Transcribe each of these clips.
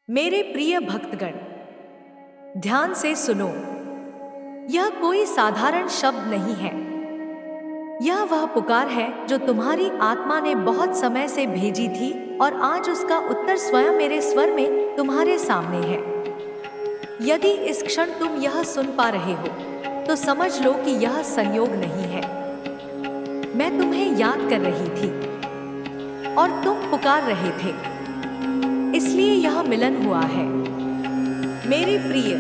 मेरे प्रिय भक्तगण, ध्यान से सुनो। यह कोई साधारण शब्द नहीं है। यह वह पुकार है जो तुम्हारी आत्मा ने बहुत समय से भेजी थी और आज उसका उत्तर स्वयं मेरे स्वर में तुम्हारे सामने है। यदि इस क्षण तुम यह सुन पा रहे हो तो समझ लो कि यह संयोग नहीं है। मैं तुम्हें याद कर रही थी और तुम पुकार रहे थे, इसलिए यह मिलन हुआ है। मेरे प्रिय,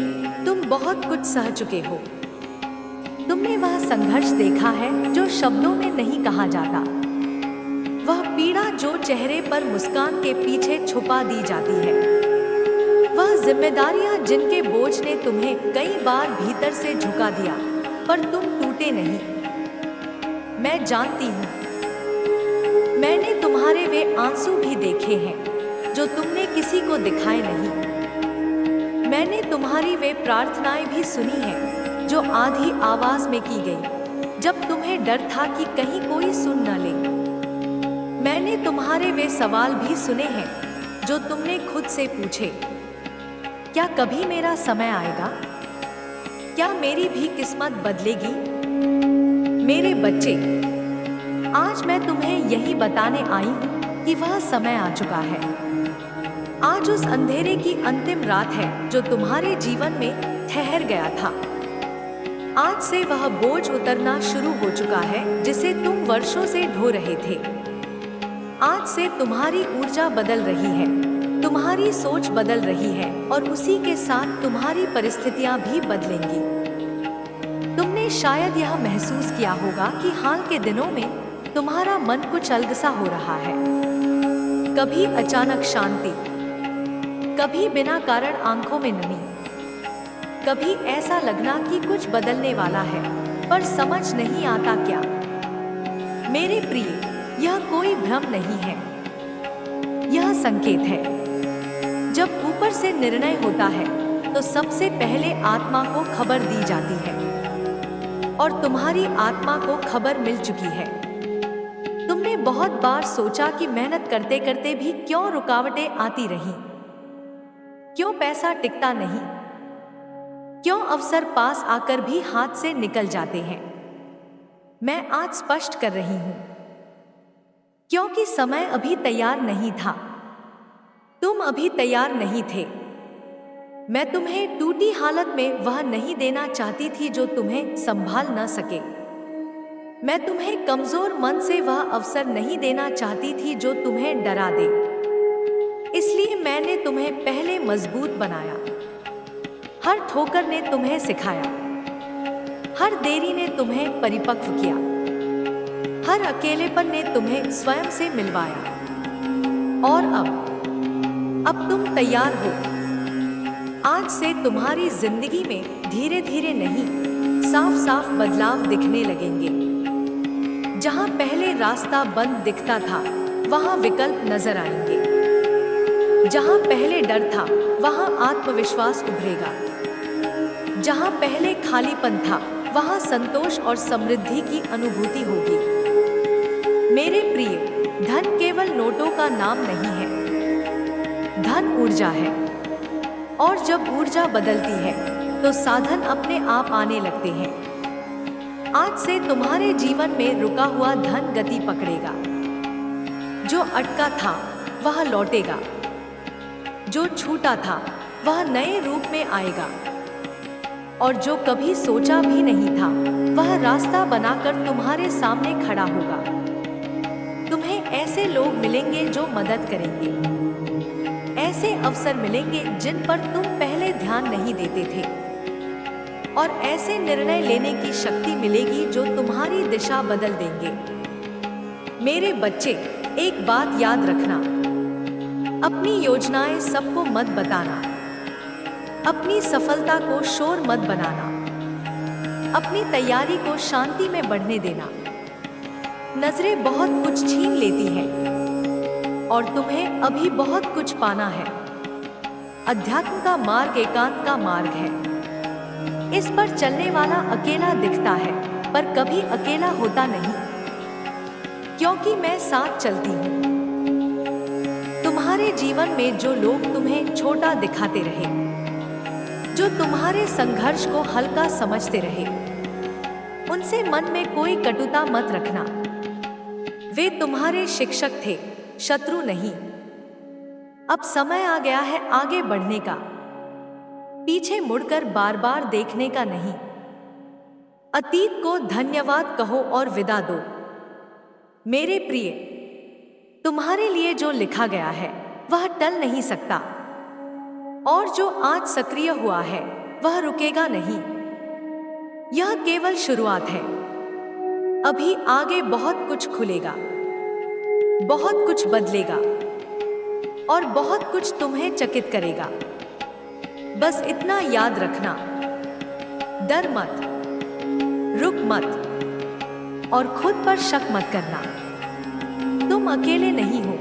तुम बहुत कुछ सह चुके हो। तुमने वह संघर्ष देखा है जो शब्दों में नहीं कहा जाता, वह पीड़ा जो चेहरे पर मुस्कान के पीछे छुपा दी जाती है, वह जिम्मेदारियां जिनके बोझ ने तुम्हें कई बार भीतर से झुका दिया पर तुम टूटे नहीं। मैं जानती हूँ, मैंने तुम्हारे वे आंसू भी देखे हैं जो तुमने किसी को दिखाए नहीं। मैंने तुम्हारी वे प्रार्थनाएं भी सुनी हैं जो आधी आवाज में की गई, जब तुम्हें डर था कि कहीं कोई सुन न ले। मैंने तुम्हारे वे सवाल भी सुने हैं जो तुमने खुद से पूछे, क्या कभी मेरा समय आएगा? क्या मेरी भी किस्मत बदलेगी? मेरे बच्चे, आज मैं तुम्हें यही बताने आई हूँ कि वह समय आ चुका है। आज उस अंधेरे की अंतिम रात है जो तुम्हारे जीवन में ठहर गया था। आज से वह बोझ उतरना शुरू हो चुका है जिसे तुम वर्षों से ढो रहे थे। आज से तुम्हारी ऊर्जा बदल रही है, तुम्हारी सोच बदल रही है और उसी के साथ तुम्हारी परिस्थितियां भी बदलेंगी। तुमने शायद यह महसूस किया होगा कि हाल के दिनों में तुम्हारा मन कुछ अलग सा हो रहा है। कभी अचानक शांति, कभी बिना कारण आंखों में नमी, कभी ऐसा लगना कि कुछ बदलने वाला है पर समझ नहीं आता क्या। मेरे प्रिय, यह कोई भ्रम नहीं है, यह संकेत है। जब ऊपर से निर्णय होता है तो सबसे पहले आत्मा को खबर दी जाती है और तुम्हारी आत्मा को खबर मिल चुकी है। तुमने बहुत बार सोचा कि मेहनत करते करते भी क्यों रुकावटें आती रहीं, क्यों पैसा टिकता नहीं, क्यों अवसर पास आकर भी हाथ से निकल जाते हैं। मैं आज स्पष्ट कर रही हूं, क्योंकि समय अभी तैयार नहीं था। तुम अभी तैयार नहीं थे। मैं तुम्हें टूटी हालत में वह नहीं देना चाहती थी जो तुम्हें संभाल न सके। मैं तुम्हें कमजोर मन से वह अवसर नहीं देना चाहती थी जो तुम्हें डरा दे। इसलिए मैंने तुम्हें पहले मजबूत बनाया। हर ठोकर ने तुम्हें सिखाया, हर देरी ने तुम्हें परिपक्व किया, हर अकेलेपन ने तुम्हें स्वयं से मिलवाया। और अब तुम तैयार हो। आज से तुम्हारी जिंदगी में धीरे धीरे नहीं, साफ साफ बदलाव दिखने लगेंगे। जहां पहले रास्ता बंद दिखता था वहां विकल्प नजर आएंगे। जहां पहले डर था वहां आत्मविश्वास उभरेगा। जहां पहले खालीपन था वहां संतोष और समृद्धि की अनुभूति होगी। मेरे प्रिय, धन केवल नोटों का नाम नहीं है, धन ऊर्जा है। और जब ऊर्जा बदलती है तो साधन अपने आप आने लगते हैं। आज से तुम्हारे जीवन में रुका हुआ धन गति पकड़ेगा। जो अटका था वह लौटेगा, जो छूटा था वह नए रूप में आएगा और जो कभी सोचा भी नहीं था वह रास्ता बनाकर तुम्हारे सामने खड़ा होगा। तुम्हें ऐसे लोग मिलेंगे जो मदद करेंगे, ऐसे अवसर मिलेंगे जिन पर तुम पहले ध्यान नहीं देते थे और ऐसे निर्णय लेने की शक्ति मिलेगी जो तुम्हारी दिशा बदल देंगे। मेरे बच्चे, एक बात याद रखना, अपनी योजनाएं सबको मत बताना, अपनी सफलता को शोर मत बनाना, अपनी तैयारी को शांति में बढ़ने देना। नजरें बहुत कुछ छीन लेती हैं और तुम्हें अभी बहुत कुछ पाना है। अध्यात्म का मार्ग एकांत का मार्ग है। इस पर चलने वाला अकेला दिखता है पर कभी अकेला होता नहीं, क्योंकि मैं साथ चलती हूँ। तुम्हारे तुम्हारे जीवन में जो लोग तुम्हें छोटा दिखाते रहे, जो तुम्हारे संघर्ष को हल्का समझते रहे, उनसे मन में कोई कटुता मत रखना। वे तुम्हारे शिक्षक थे, शत्रु नहीं। अब समय आ गया है आगे बढ़ने का, पीछे मुड़कर बार बार देखने का नहीं। अतीत को धन्यवाद कहो और विदा दो। मेरे प्रिय, तुम्हारे लिए जो लिखा गया है वह टल नहीं सकता, और जो आज सक्रिय हुआ है वह रुकेगा नहीं। यह केवल शुरुआत है। अभी आगे बहुत कुछ खुलेगा, बहुत कुछ बदलेगा और बहुत कुछ तुम्हें चकित करेगा। बस इतना याद रखना, डर मत, रुक मत और खुद पर शक मत करना। तुम अकेले नहीं हो,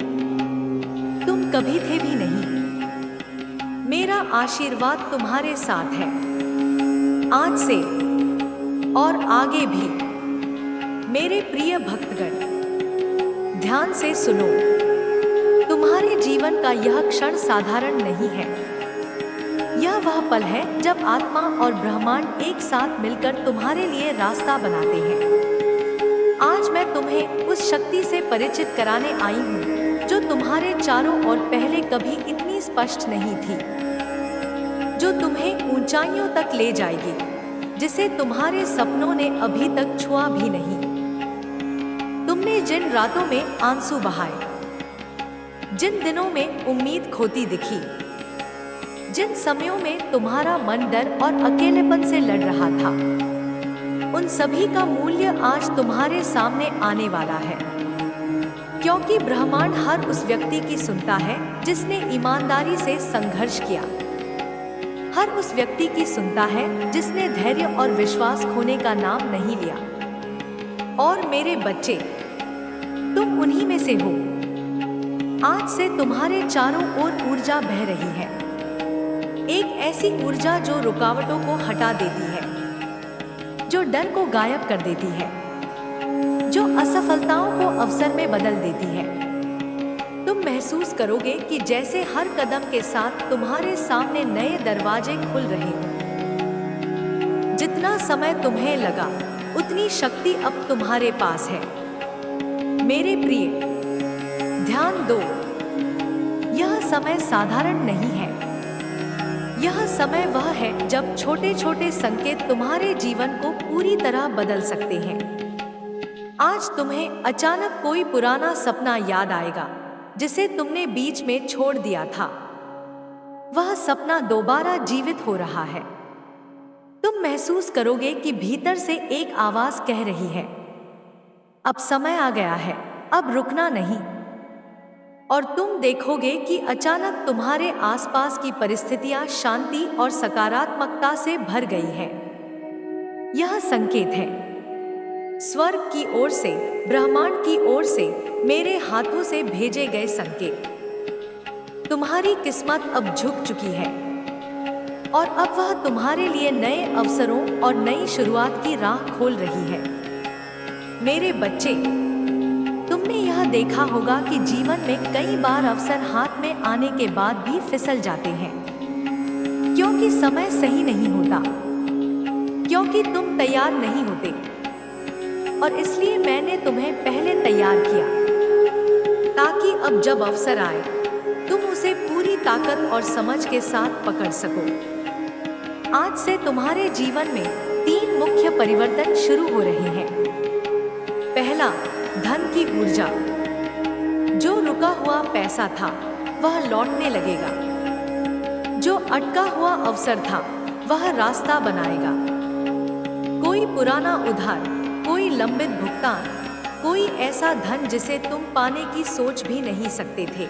तुम कभी थे भी नहीं। मेरा आशीर्वाद तुम्हारे साथ है, आज से और आगे भी। मेरे प्रिय भक्तगण, ध्यान से सुनो। तुम्हारे जीवन का यह क्षण साधारण नहीं है। यह वह पल है जब आत्मा और ब्रह्मांड एक साथ मिलकर तुम्हारे लिए रास्ता बनाते हैं। आज मैं तुम्हें उस शक्ति से परिचित कराने आई हूँ जो तुम्हारे चारों ओर पहले कभी इतनी स्पष्ट नहीं थी, जो तुम्हें ऊंचाइयों तक ले जाएगी जिसे तुम्हारे सपनों ने अभी तक छुआ भी नहीं। तुमने जिन रातों में आंसू बहाए, जिन दिनों में उम्मीद खोती दिखी, जिन समयों में तुम्हारा मन डर और अकेलेपन से लड़ रहा था, उन सभी का मूल्य आज तुम्हारे सामने आने वाला है। क्योंकि ब्रह्मांड हर उस व्यक्ति की सुनता है जिसने ईमानदारी से संघर्ष किया, हर उस व्यक्ति की सुनता है जिसने धैर्य और विश्वास खोने का नाम नहीं लिया। और मेरे बच्चे, तुम उन्हीं में से हो। आज से तुम्हारे चारों ओर ऊर्जा बह रही है, एक ऐसी ऊर्जा जो रुकावटों को हटा देती है, जो डर को गायब कर देती है, जो असफलताओं को अवसर में बदल देती है। तुम महसूस करोगे कि जैसे हर कदम के साथ तुम्हारे सामने नए दरवाजे खुल रहे हो। जितना समय तुम्हें लगा, उतनी शक्ति अब तुम्हारे पास है। मेरे प्रिय, ध्यान दो। यह समय साधारण नहीं है। यह समय वह है जब छोटे छोटे संकेत तुम्हारे जीवन को पूरी तरह बदल सकते हैं। आज तुम्हें अचानक कोई पुराना सपना याद आएगा जिसे तुमने बीच में छोड़ दिया था। वह सपना दोबारा जीवित हो रहा है। तुम महसूस करोगे कि भीतर से एक आवाज कह रही है, अब समय आ गया है, अब रुकना नहीं। और तुम देखोगे कि अचानक तुम्हारे आसपास की परिस्थितियां शांति और सकारात्मकता से भर गई है। यह संकेत है स्वर्ग की ओर से, ब्रह्मांड की ओर से, मेरे हाथों से भेजे गए संकेत। तुम्हारी किस्मत अब झुक चुकी है और अब वह तुम्हारे लिए नए अवसरों और नई शुरुआत की राह खोल रही है। मेरे बच्चे, तुमने यह देखा होगा कि जीवन में कई बार अवसर हाथ में आने के बाद भी फिसल जाते हैं, क्योंकि समय सही नहीं होता, क्योंकि तुम तैयार नहीं होते। और इसलिए मैंने तुम्हें पहले तैयार किया, ताकि अब जब अवसर आए तुम उसे पूरी ताकत और समझ के साथ पकड़ सको। आज से तुम्हारे जीवन में 3 मुख्य परिवर्तन शुरू हो रहे हैं। पहला, धन की ऊर्जा। जो रुका हुआ पैसा था वह लौटने लगेगा। जो अटका हुआ अवसर था वह रास्ता बनाएगा। कोई पुराना उधार, कोई लंबित भुगतान, कोई ऐसा धन जिसे तुम पाने की सोच भी नहीं सकते थे,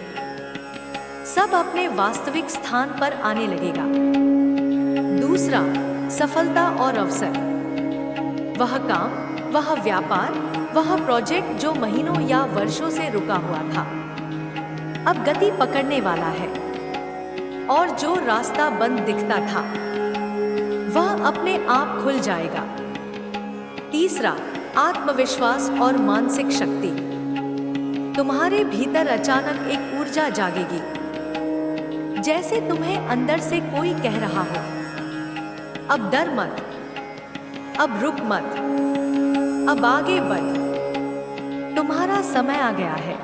सब अपने वास्तविक स्थान पर आने लगेगा। दूसरा, सफलता और अवसर। वह काम, वह व्यापार, वह प्रोजेक्ट जो महीनों या वर्षों से रुका हुआ था, अब गति पकड़ने वाला है। और जो रास्ता बंद दिखता था वह अपने आप खुल जाएगा। तीसरा, आत्मविश्वास और मानसिक शक्ति। तुम्हारे भीतर अचानक एक ऊर्जा जागेगी, जैसे तुम्हें अंदर से कोई कह रहा हो, अब डर मत, अब रुक मत, अब आगे बढ़, तुम्हारा समय आ गया है।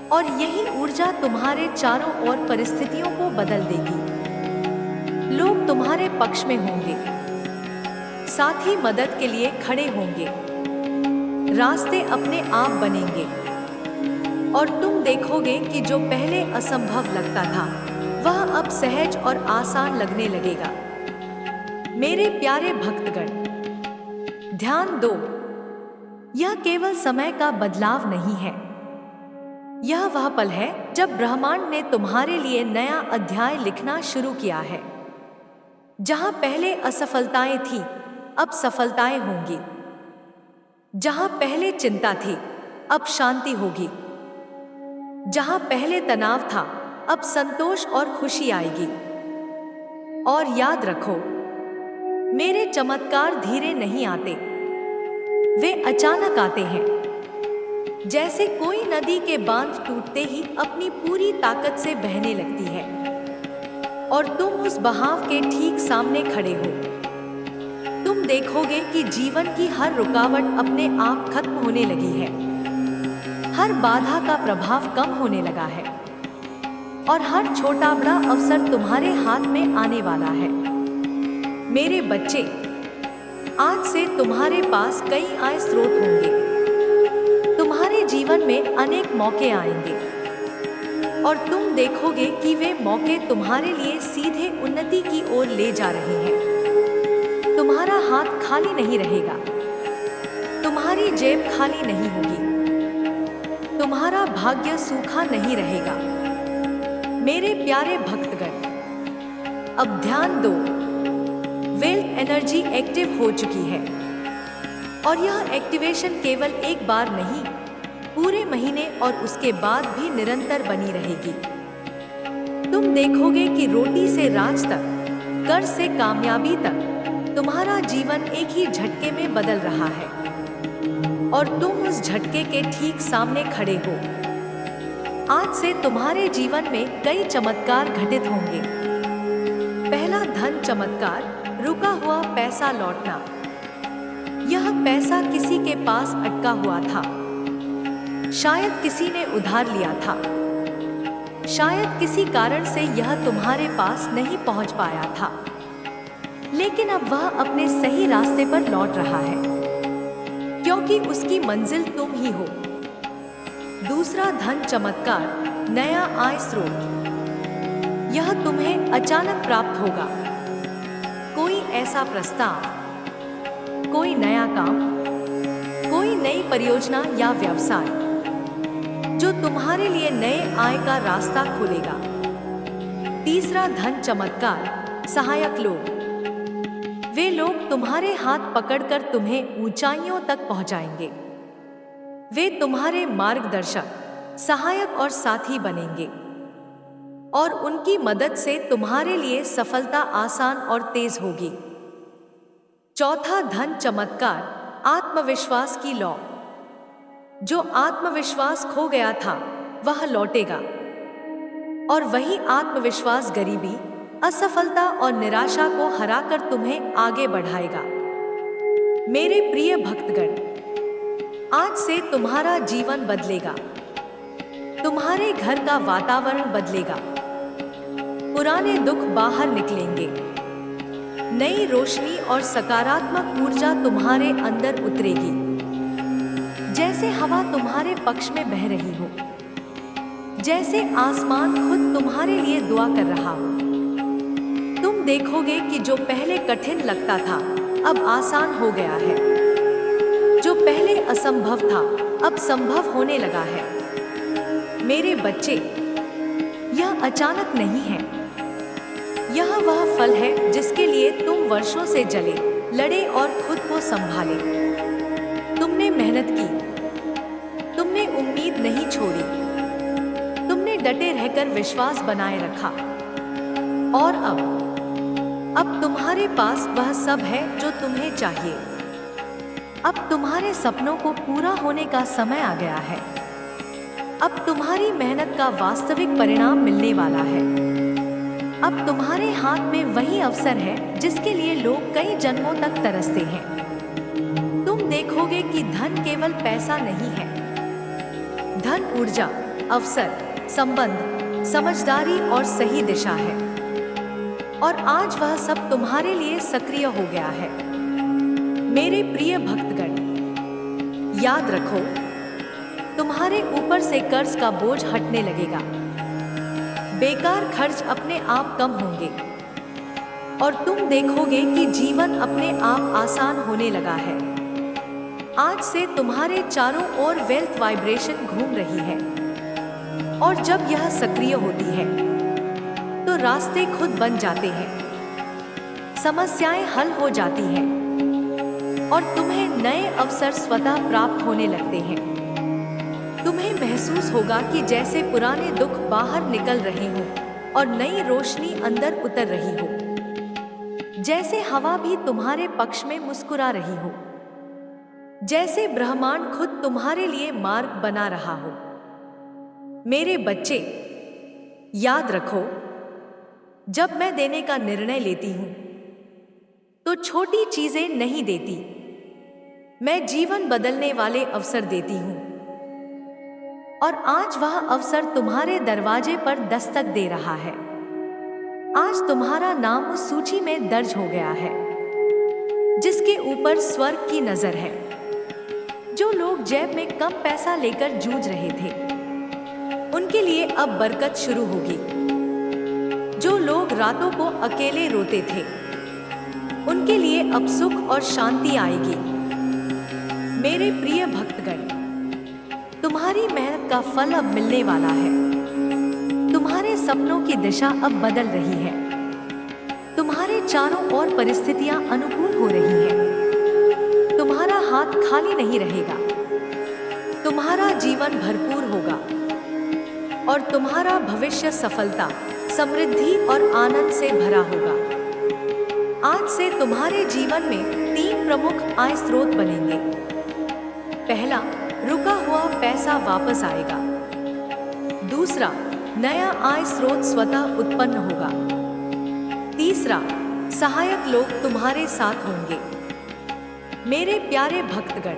और यही ऊर्जा तुम्हारे चारों ओर परिस्थितियों को बदल देगी। लोग तुम्हारे पक्ष में होंगे, साथ ही मदद के लिए खड़े होंगे, रास्ते अपने आप बनेंगे, और तुम देखोगे कि जो पहले असंभव लगता था वह अब सहज और आसान लगने लगेगा। मेरे प्यारे भक्तगण, ध्यान दो, यह केवल समय का बदलाव नहीं है। यह वह पल है जब ब्रह्मांड ने तुम्हारे लिए नया अध्याय लिखना शुरू किया है। जहां पहले असफलताएं थी, अब सफलताएं होंगी। जहां पहले चिंता थी, अब शांति होगी। जहां पहले तनाव था, अब संतोष और खुशी आएगी। और याद रखो, मेरे चमत्कार धीरे नहीं आते, वे अचानक आते हैं। जैसे कोई नदी के बांध टूटते ही अपनी पूरी ताकत से बहने लगती है, और तुम उस बहाव के ठीक सामने खड़े हो। तुम देखोगे कि जीवन की हर रुकावट अपने आप खत्म होने लगी है, हर बाधा का प्रभाव कम होने लगा है, और हर छोटा बड़ा अवसर तुम्हारे हाथ में आने वाला है। मेरे बच्चे, आज से तुम्हारे पास कई आय स्रोत होंगे। तुम्हारे जीवन में अनेक मौके आएंगे, और तुम देखोगे कि वे मौके तुम्हारे लिए सीधे उन्नति की ओर ले जा रहे हैं। तुम्हारा हाथ खाली नहीं रहेगा, तुम्हारी जेब खाली नहीं होगी, तुम्हारा भाग्य सूखा नहीं रहेगा। मेरे प्यारे भक्तगण, अब ध्यान दो, वेल्थ एनर्जी एक्टिव हो चुकी है, और यह एक्टिवेशन केवल एक बार नहीं, पूरे महीने और उसके बाद भी निरंतर बनी रहेगी। तुम देखोगे कि रोटी से राज तक, कर्ज से कामयाबी तक, तुम्हारा जीवन एक ही झटके में बदल रहा है, और तुम उस झटके के ठीक सामने खड़े हो। आज से तुम्हारे जीवन में कई चमत्कार घटित होंगे। पहला धन चमत्कार, रुका हुआ पैसा लौटना। यह पैसा किसी के पास अटका हुआ था, शायद किसी ने उधार लिया था, शायद किसी कारण से यह तुम्हारे पास नहीं पहुंच पाया था, लेकिन अब वह अपने सही रास्ते पर लौट रहा है, क्योंकि उसकी मंजिल तुम ही हो। दूसरा धन चमत्कार, नया आय स्रोत। यह तुम्हें अचानक प्राप्त होगा। कोई ऐसा प्रस्ताव, कोई नया काम, कोई नई परियोजना या व्यवसाय जो तुम्हारे लिए नए आय का रास्ता खोलेगा। तीसरा धन चमत्कार, सहायक लोग। वे लोग तुम्हारे हाथ पकड़कर तुम्हें ऊंचाइयों तक पहुंचाएंगे। वे तुम्हारे मार्गदर्शक, सहायक और साथी बनेंगे, और उनकी मदद से तुम्हारे लिए सफलता आसान और तेज होगी। चौथा धन चमत्कार, आत्मविश्वास की लौ। जो आत्मविश्वास खो गया था वह लौटेगा, और वही आत्मविश्वास गरीबी, असफलता और निराशा को हराकर तुम्हें आगे बढ़ाएगा। मेरे प्रिय भक्तगण, आज से तुम्हारा जीवन बदलेगा। तुम्हारे घर का वातावरण बदलेगा। पुराने दुख बाहर निकलेंगे। नई रोशनी और सकारात्मक ऊर्जा तुम्हारे अंदर उतरेगी, जैसे हवा तुम्हारे पक्ष में बह रही हो, जैसे आसमान खुद तुम्हारे लिए दुआ कर रहा हो। तुम देखोगे कि जो पहले कठिन लगता था अब आसान हो गया है। जो पहले असंभव था अब संभव होने लगा है। मेरे बच्चे, यह अचानक नहीं है। यह वह फल है जिसके लिए तुम वर्षों से जले, लड़े और खुद को संभाले। तुमने मेहनत की, तुमने उम्मीद नहीं छोड़ी, तुमने डटे रहकर विश्वास बनाए रखा, और अब तुम्हारे पास वह सब है जो तुम्हें चाहिए। अब तुम्हारे सपनों को पूरा होने का समय आ गया है। अब तुम्हारी मेहनत का वास्तविक परिणाम मिलने वाला है। अब तुम्हारे हाथ में वही अवसर है जिसके लिए लोग कई जन्मों तक तरसते हैं। तुम देखोगे कि धन केवल पैसा नहीं है। धन ऊर्जा, अवसर, संबंध, समझदारी और सही दिशा है। और आज वह सब तुम्हारे लिए सक्रिय हो गया है। मेरे प्रिय भक्तगण, याद रखो, तुम्हारे ऊपर से कर्ज का बोझ हटने लगेगा। बेकार खर्च अपने आप कम होंगे और तुम देखोगे कि जीवन अपने आप आसान होने लगा है। आज से तुम्हारे चारों ओर वेल्थ वाइब्रेशन घूम रही है और जब यह सक्रिय होती है तो रास्ते खुद बन जाते हैं, समस्याएं हल हो जाती हैं और तुम्हें नए अवसर स्वतः प्राप्त होने लगते हैं। तुम्हें महसूस होगा कि जैसे पुराने दुख बाहर निकल रहे हों और नई रोशनी अंदर उतर रही हो। जैसे हवा भी तुम्हारे पक्ष में मुस्कुरा रही हो। जैसे ब्रह्मांड खुद तुम्हारे लिए मार्ग बना रहा हो। मेरे बच्चे, याद रखो, जब मैं देने का निर्णय लेती हूँ तो छोटी चीजें नहीं देती, मैं जीवन बदलने वाले अवसर देती हूँ। और आज वह अवसर तुम्हारे दरवाजे पर दस्तक दे रहा है। आज तुम्हारा नाम उस सूची में दर्ज हो गया है जिसके ऊपर स्वर्ग की नजर है। जो लोग जेब में कम पैसा लेकर जूझ रहे थे, उनके लिए अब बरकत शुरू होगी। जो लोग रातों को अकेले रोते थे, उनके लिए अब सुख और शांति आएगी। मेरे प्रिय भक्तगण, तुम्हारी मेहनत का फल अब मिलने वाला है। तुम्हारे सपनों की दिशा अब बदल रही है। तुम्हारे चारों ओर परिस्थितियां अनुकूल हो रही हैं। तुम्हारा हाथ खाली नहीं रहेगा। तुम्हारा जीवन भरपूर होगा और तुम्हारा भविष्य सफलता, समृद्धि और आनंद से भरा होगा। आज से तुम्हारे जीवन में 3 प्रमुख आय स्रोत बनेंगे। पहला, रुका हुआ पैसा वापस आएगा। दूसरा, नया आय स्रोत स्वतः उत्पन्न होगा। तीसरा, सहायक लोग तुम्हारे साथ होंगे। मेरे प्यारे भक्तगण,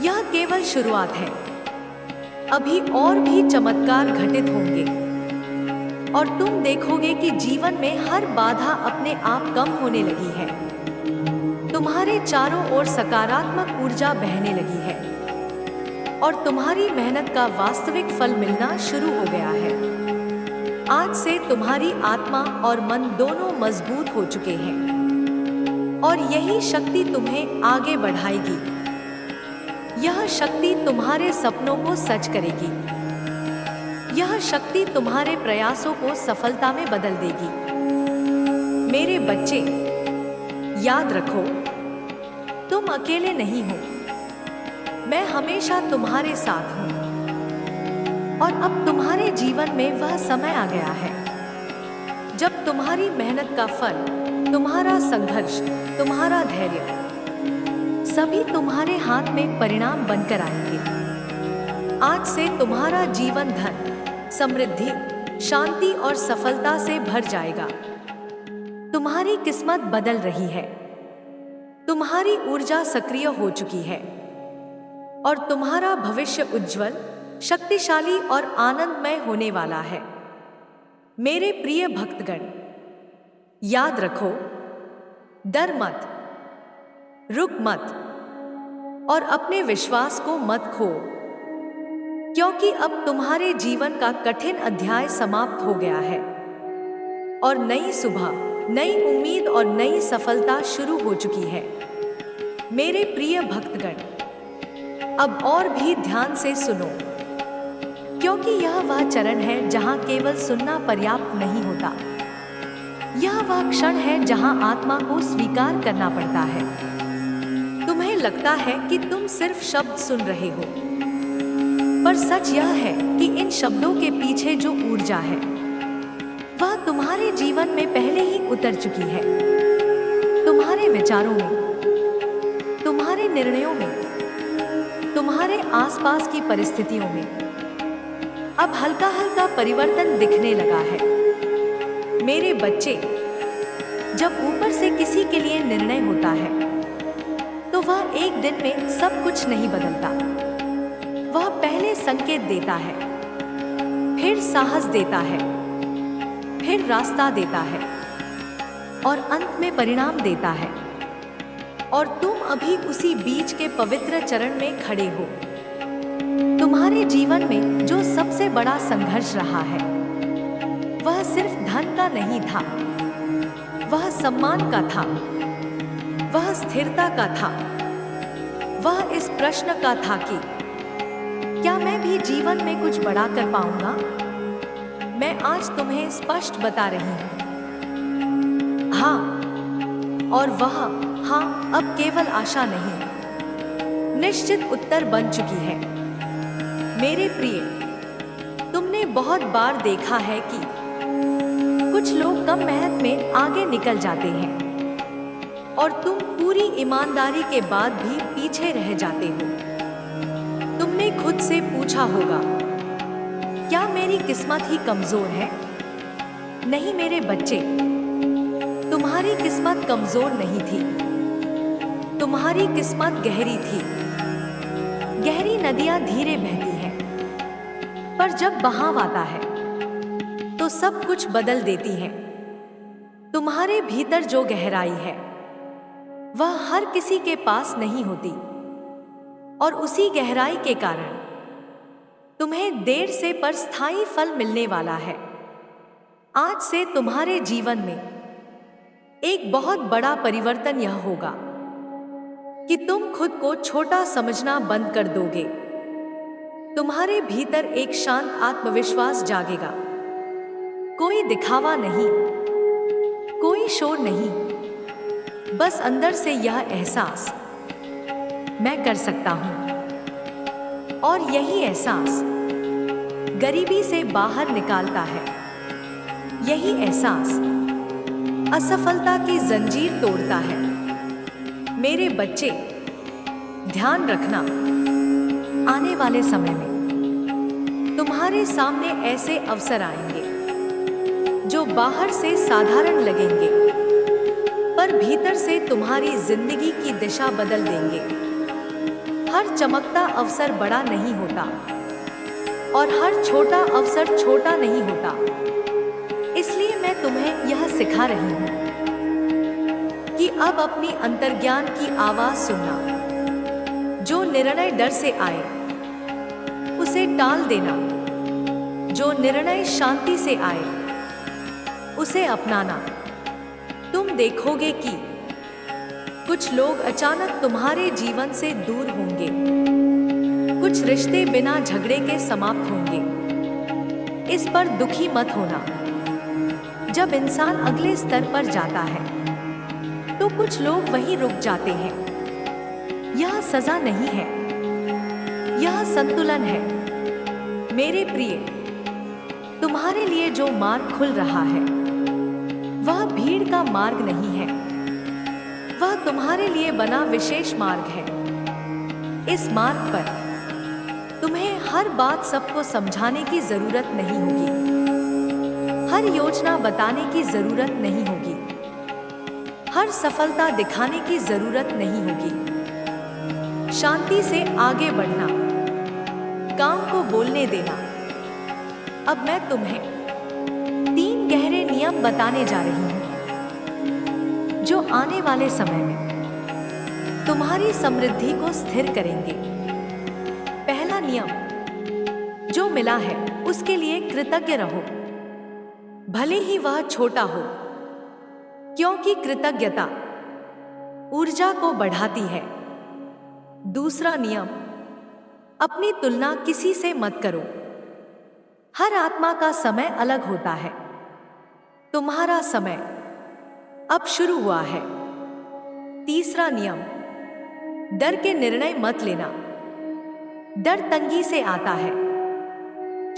यह केवल शुरुआत है। अभी और भी चमत्कार घटित होंगे और तुम देखोगे कि जीवन में हर बाधा अपने आप कम होने लगी है। तुम्हारे चारों ओर सकारात्मक ऊर्जा बहने लगी है और तुम्हारी मेहनत का वास्तविक फल मिलना शुरू हो गया है। आज से तुम्हारी आत्मा और मन दोनों मजबूत हो चुके हैं और यही शक्ति तुम्हें आगे बढ़ाएगी। यह शक्ति तुम्हारे सपनों को सच करेगी। यह शक्ति तुम्हारे प्रयासों को सफलता में बदल देगी। मेरे बच्चे, याद रखो, तुम अकेले नहीं हो। मैं हमेशा तुम्हारे साथ हूँ और अब तुम्हारे जीवन में वह समय आ गया है जब तुम्हारी मेहनत का फल, तुम्हारा संघर्ष, तुम्हारा धैर्य सभी तुम्हारे हाथ में परिणाम बनकर आएंगे। आज से तुम्हारा जीवन धन, समृद्धि, शांति और सफलता से भर जाएगा। तुम्हारी किस्मत बदल रही है। तुम्हारी ऊर्जा सक्रिय हो चुकी है और तुम्हारा भविष्य उज्जवल, शक्तिशाली और आनंदमय होने वाला है। मेरे प्रिय भक्तगण, याद रखो, डर मत, रुक मत और अपने विश्वास को मत खो, क्योंकि अब तुम्हारे जीवन का कठिन अध्याय समाप्त हो गया है और नई सुबह, नई उम्मीद और नई सफलता शुरू हो चुकी है। मेरे प्रिय भक्तगण, अब और भी ध्यान से सुनो, क्योंकि यह वह चरण है जहां केवल सुनना पर्याप्त नहीं होता। यह वह क्षण है जहां आत्मा को स्वीकार करना पड़ता है। तुम्हें लगता है कि तुम सिर्फ शब्द सुन रहे हो, पर सच यह है कि इन शब्दों के पीछे जो ऊर्जा है वह तुम्हारे जीवन में पहले ही उतर चुकी है। तुम्हारे विचारों में, तुम्हारे निर्णयों में, तुम्हारे आसपास की परिस्थितियों में अब हल्का हल्का परिवर्तन दिखने लगा है। मेरे बच्चे, जब ऊपर से किसी के लिए निर्णय होता है तो वह एक दिन में सब कुछ नहीं बदलता। वह पहले संकेत देता है, फिर साहस देता है, फिर रास्ता देता है और अंत में परिणाम देता है। और तुम अभी उसी बीच के पवित्र चरण में खड़े हो। तुम्हारे जीवन में जो सबसे बड़ा संघर्ष रहा है वह सिर्फ धन का नहीं था, वह सम्मान का था, वह स्थिरता का था, वह इस प्रश्न का था कि क्या मैं भी जीवन में कुछ बड़ा कर पाऊंगा। मैं आज तुम्हें स्पष्ट बता रही हूं, हाँ, और वह हाँ अब केवल आशा नहीं, निश्चित उत्तर बन चुकी है। मेरे प्रिय, तुमने बहुत बार देखा है कि कुछ लोग कम मेहनत में आगे निकल जाते हैं और तुम पूरी ईमानदारी के बाद भी पीछे रह जाते हो। तुमने खुद से पूछा होगा, क्या मेरी किस्मत ही कमजोर है? नहीं मेरे बच्चे, तुम्हारी किस्मत कमजोर नहीं थी, तुम्हारी किस्मत गहरी थी। गहरी नदियां धीरे बहती हैं, पर जब बहाव आता है तो सब कुछ बदल देती हैं। तुम्हारे भीतर जो गहराई है वह हर किसी के पास नहीं होती और उसी गहराई के कारण तुम्हें देर से पर स्थायी फल मिलने वाला है। आज से तुम्हारे जीवन में एक बहुत बड़ा परिवर्तन यह होगा कि तुम खुद को छोटा समझना बंद कर दोगे। तुम्हारे भीतर एक शांत आत्मविश्वास जागेगा। कोई दिखावा नहीं, कोई शोर नहीं, बस अंदर से यह एहसास, मैं कर सकता हूं। और यही एहसास गरीबी से बाहर निकालता है। यही एहसास असफलता की जंजीर तोड़ता है। मेरे बच्चे, ध्यान रखना, आने वाले समय में तुम्हारे सामने ऐसे अवसर आएंगे जो बाहर से साधारण लगेंगे पर भीतर से तुम्हारी जिंदगी की दिशा बदल देंगे। हर चमकता अवसर बड़ा नहीं होता और हर छोटा अवसर छोटा नहीं होता। इसलिए मैं तुम्हें यह सिखा रही हूं कि अब अपनी अंतर्ज्ञान की आवाज सुनना। जो निर्णय डर से आए उसे टाल देना, जो निर्णय शांति से आए उसे अपनाना। तुम देखोगे कि कुछ लोग अचानक तुम्हारे जीवन से दूर होंगे, कुछ रिश्ते बिना झगड़े के समाप्त होंगे। इस पर दुखी मत होना। जब इंसान अगले स्तर पर जाता है तो कुछ लोग वहीं रुक जाते हैं। यह सजा नहीं है, यह संतुलन है। मेरे प्रिय, तुम्हारे लिए जो मार्ग खुल रहा है वह भीड़ का मार्ग नहीं है, वह तुम्हारे लिए बना विशेष मार्ग है। इस मार्ग पर तुम्हें हर बात सबको समझाने की जरूरत नहीं होगी, हर योजना बताने की जरूरत नहीं होगी, हर सफलता दिखाने की जरूरत नहीं होगी। शांति से आगे बढ़ना, काम को बोलने देना। अब मैं तुम्हें 3 गहरे नियम बताने जा रही हूं जो आने वाले समय में तुम्हारी समृद्धि को स्थिर करेंगे। पहला नियम, जो मिला है उसके लिए कृतज्ञ रहो, भले ही वह छोटा हो, क्योंकि कृतज्ञता ऊर्जा को बढ़ाती है। दूसरा नियम, अपनी तुलना किसी से मत करो। हर आत्मा का समय अलग होता है। तुम्हारा समय अब शुरू हुआ है। तीसरा नियम, डर के निर्णय मत लेना। डर तंगी से आता है,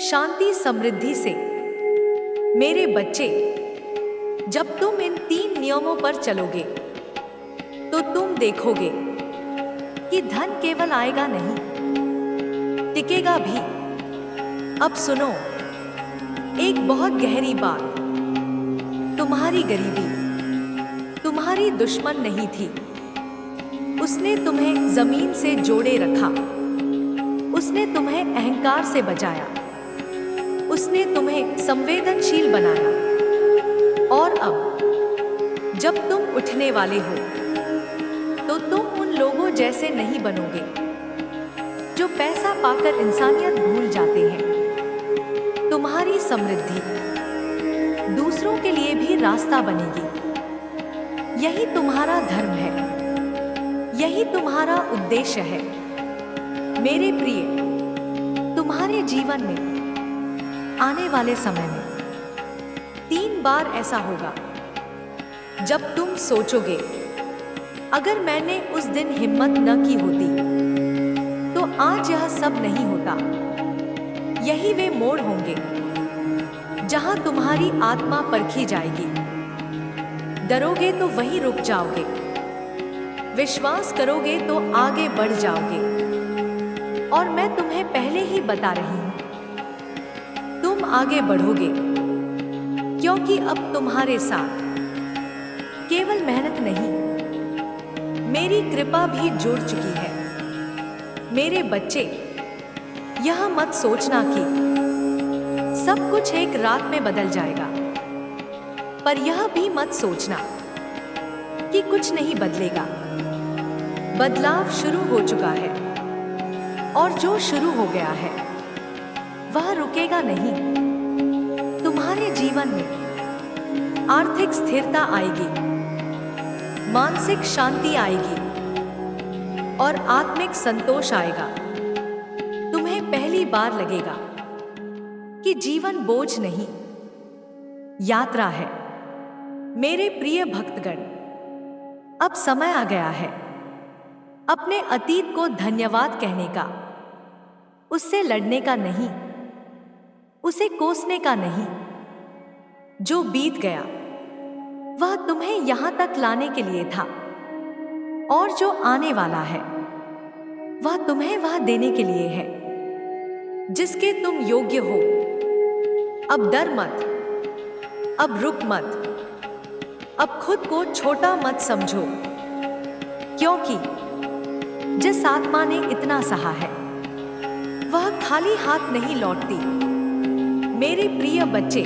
शांति समृद्धि से। मेरे बच्चे, जब तुम इन 3 नियमों पर चलोगे तो तुम देखोगे कि धन केवल आएगा नहीं, टिकेगा भी। अब सुनो एक बहुत गहरी बात, तुम्हारी गरीबी तुम्हारी दुश्मन नहीं थी। उसने तुम्हें जमीन से जोड़े रखा। उसने तुम्हें अहंकार से बचाया। उसने तुम्हें संवेदनशील बनाया। और अब जब तुम उठने वाले हो तो तुम उन लोगों जैसे नहीं बनोगे जो पैसा पाकर इंसानियत भूल जाते हैं। तुम्हारी समृद्धि दूसरों के लिए भी रास्ता बनेगी। यही तुम्हारा धर्म है। यही तुम्हारा उद्देश्य है। मेरे प्रिय, तुम्हारे जीवन में आने वाले समय में 3 बार ऐसा होगा जब तुम सोचोगे, अगर मैंने उस दिन हिम्मत न की होती तो आज यह सब नहीं होता। यही वे मोड़ होंगे जहां तुम्हारी आत्मा परखी जाएगी। डरोगे तो वहीं रुक जाओगे। विश्वास करोगे तो आगे बढ़ जाओगे। और मैं तुम्हें पहले ही बता रही हूं, तुम आगे बढ़ोगे, क्योंकि अब तुम्हारे साथ केवल मेहनत नहीं, मेरी कृपा भी जुड़ चुकी है। मेरे बच्चे, यह मत सोचना कि सब कुछ एक रात में बदल जाएगा, पर यह भी मत सोचना कि कुछ नहीं बदलेगा। बदलाव शुरू हो चुका है, और जो शुरू हो गया है वह रुकेगा नहीं। तुम्हारे जीवन में आर्थिक स्थिरता आएगी, मानसिक शांति आएगी और आत्मिक संतोष आएगा। तुम्हें पहली बार लगेगा कि जीवन बोझ नहीं, यात्रा है। मेरे प्रिय भक्तगण, अब समय आ गया है अपने अतीत को धन्यवाद कहने का, उससे लड़ने का नहीं, उसे कोसने का नहीं। जो बीत गया वह तुम्हें यहां तक लाने के लिए था, और जो आने वाला है वह तुम्हें वह देने के लिए है जिसके तुम योग्य हो। अब डर मत, अब रुक मत, अब खुद को छोटा मत समझो, क्योंकि जिस आत्मा ने इतना सहा है वह खाली हाथ नहीं लौटती। मेरे प्रिय बच्चे,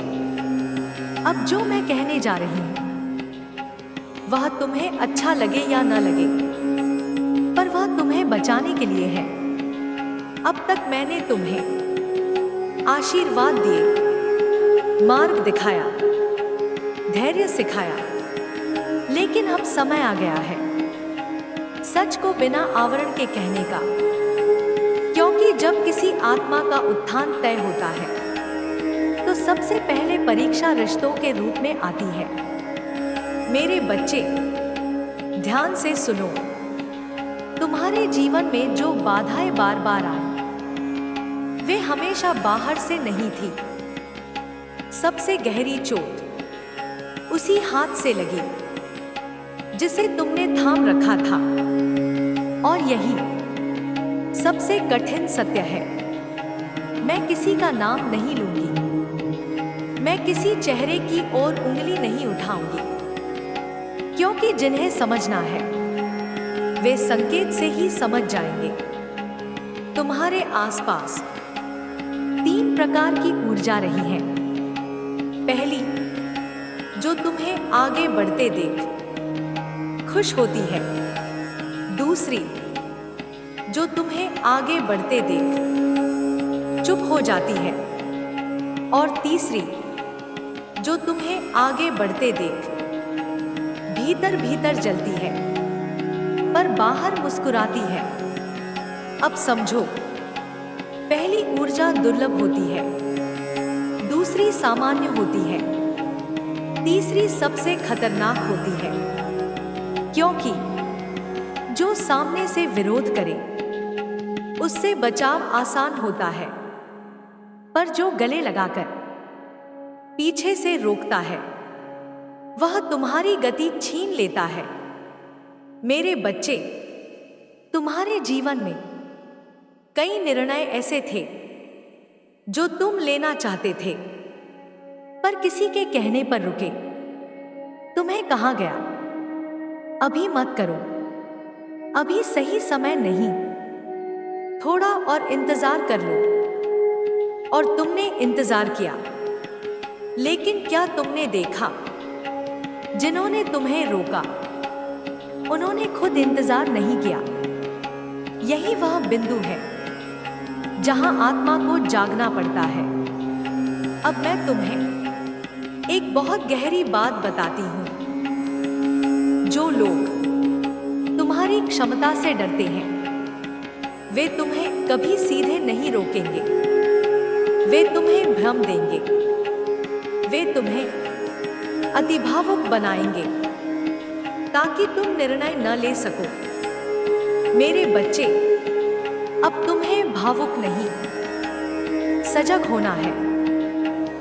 अब जो मैं कहने जा रही हूं वह तुम्हें अच्छा लगे या न लगे, पर वह तुम्हें बचाने के लिए है। अब तक मैंने तुम्हें आशीर्वाद दिए, मार्ग दिखाया, धैर्य सिखाया, लेकिन अब समय आ गया है सच को बिना आवरण के कहने का। क्योंकि जब किसी आत्मा का उत्थान तय होता है तो सबसे पहले परीक्षा रिश्तों के रूप में आती है। मेरे बच्चे, ध्यान से सुनो। तुम्हारे जीवन में जो बाधाएं बार बार आई वे हमेशा बाहर से नहीं थी। सबसे गहरी चोट उसी हाथ से लगी जिसे तुमने थाम रखा था। और यही सबसे कठिन सत्य है। मैं किसी का नाम नहीं लूंगी, मैं किसी चेहरे की ओर उंगली नहीं उठाऊंगी, क्योंकि जिन्हें समझना है वे संकेत से ही समझ जाएंगे। तुम्हारे आसपास 3 प्रकार की ऊर्जा रही है। पहली, जो तुम्हें आगे बढ़ते देख खुश होती है। दूसरी, जो तुम्हें आगे बढ़ते देख चुप हो जाती है। और तीसरी, जो तुम्हें आगे बढ़ते देख भीतर भीतर जलती है पर बाहर मुस्कुराती है। अब समझो, पहली ऊर्जा दुर्लभ होती है, दूसरी सामान्य होती है, तीसरी सबसे खतरनाक होती है। क्योंकि जो सामने से विरोध करे उससे बचाव आसान होता है, पर जो गले लगाकर पीछे से रोकता है वह तुम्हारी गति छीन लेता है। मेरे बच्चे, तुम्हारे जीवन में कई निर्णय ऐसे थे जो तुम लेना चाहते थे पर किसी के कहने पर रुके। कहाँ गया? अभी मत करो, अभी सही समय नहीं। थोड़ा और इंतजार कर लो। और तुमने इंतजार किया, लेकिन क्या तुमने देखा? जिन्होंने तुम्हें रोका, उन्होंने खुद इंतजार नहीं किया। यही वह बिंदु है जहां आत्मा को जागना पड़ता है। अब मैं तुम्हें एक बहुत गहरी बात बताती हूं। जो लोग तुम्हारी क्षमता से डरते हैं, वे तुम्हें कभी सीधे नहीं रोकेंगे। वे तुम्हें भ्रम देंगे, वे तुम्हें अतिभावुक बनाएंगे ताकि तुम निर्णय न ले सको। मेरे बच्चे, अब तुम्हें भावुक नहीं, सजग होना है।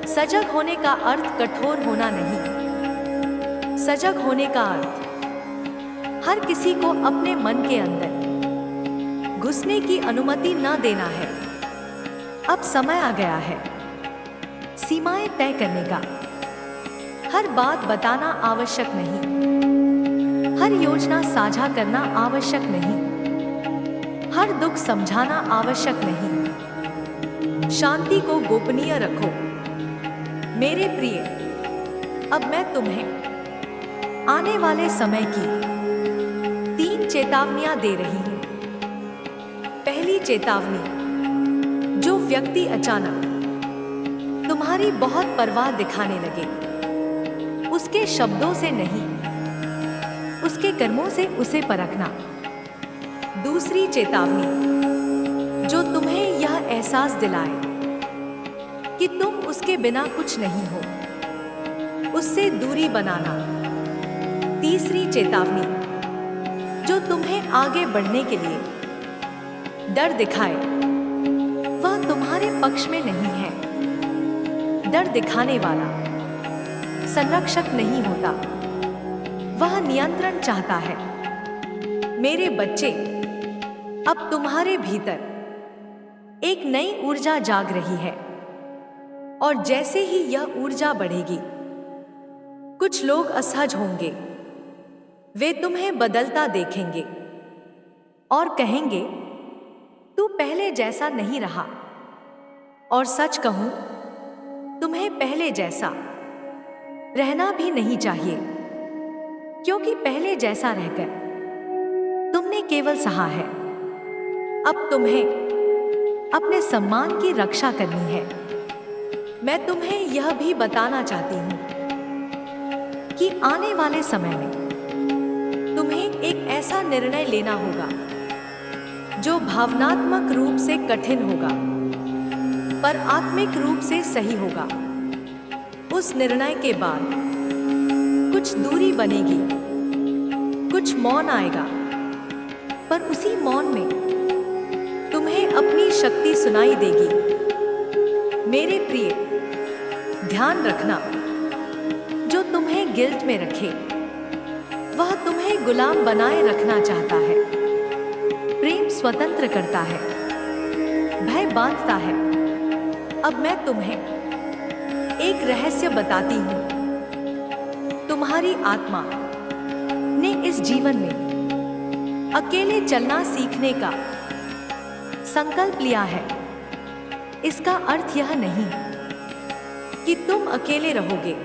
सजग होने का अर्थ कठोर होना नहीं। सजग होने का अर्थ हर किसी को अपने मन के अंदर घुसने की अनुमति न देना है। अब समय आ गया है सीमाएं तय करने का। हर बात बताना आवश्यक नहीं, हर योजना साझा करना आवश्यक नहीं, हर दुख समझाना आवश्यक नहीं। शांति को गोपनीय रखो। मेरे प्रिय, अब मैं तुम्हें आने वाले समय की 3 चेतावनियां दे रही हूं। पहली चेतावनी, जो व्यक्ति अचानक तुम्हारी बहुत परवाह दिखाने लगे, उसके शब्दों से नहीं, उसके कर्मों से उसे परखना। दूसरी चेतावनी, जो तुम्हें यह एहसास दिलाए कि तुम उसके बिना कुछ नहीं हो, उससे दूरी बनाना। तीसरी चेतावनी, जो तुम्हें आगे बढ़ने के लिए डर दिखाए, वह तुम्हारे पक्ष में नहीं है। डर दिखाने वाला संरक्षक नहीं होता, वह नियंत्रण चाहता है। मेरे बच्चे, अब तुम्हारे भीतर एक नई ऊर्जा जाग रही है, और जैसे ही यह ऊर्जा बढ़ेगी, कुछ लोग असहज होंगे। वे तुम्हें बदलता देखेंगे और कहेंगे, तू पहले जैसा नहीं रहा। और सच कहूं, तुम्हें पहले जैसा रहना भी नहीं चाहिए, क्योंकि पहले जैसा रहकर तुमने केवल सहा है। अब तुम्हें अपने सम्मान की रक्षा करनी है। मैं तुम्हें यह भी बताना चाहती हूं कि आने वाले समय में तुम्हें एक ऐसा निर्णय लेना होगा जो भावनात्मक रूप से कठिन होगा, पर आत्मिक रूप से सही होगा। उस निर्णय के बाद कुछ दूरी बनेगी, कुछ मौन आएगा, पर उसी मौन में तुम्हें अपनी शक्ति सुनाई देगी। मेरे प्रिय, ध्यान रखना, जो तुम्हें गिल्ट में रखे, वह तुम्हें गुलाम बनाए रखना चाहता है। प्रेम स्वतंत्र करता है, भय बांधता है। अब मैं तुम्हें एक रहस्य बताती हूं। तुम्हारी आत्मा ने इस जीवन में अकेले चलना सीखने का संकल्प लिया है। इसका अर्थ यह नहीं कि तुम अकेले रहोगे,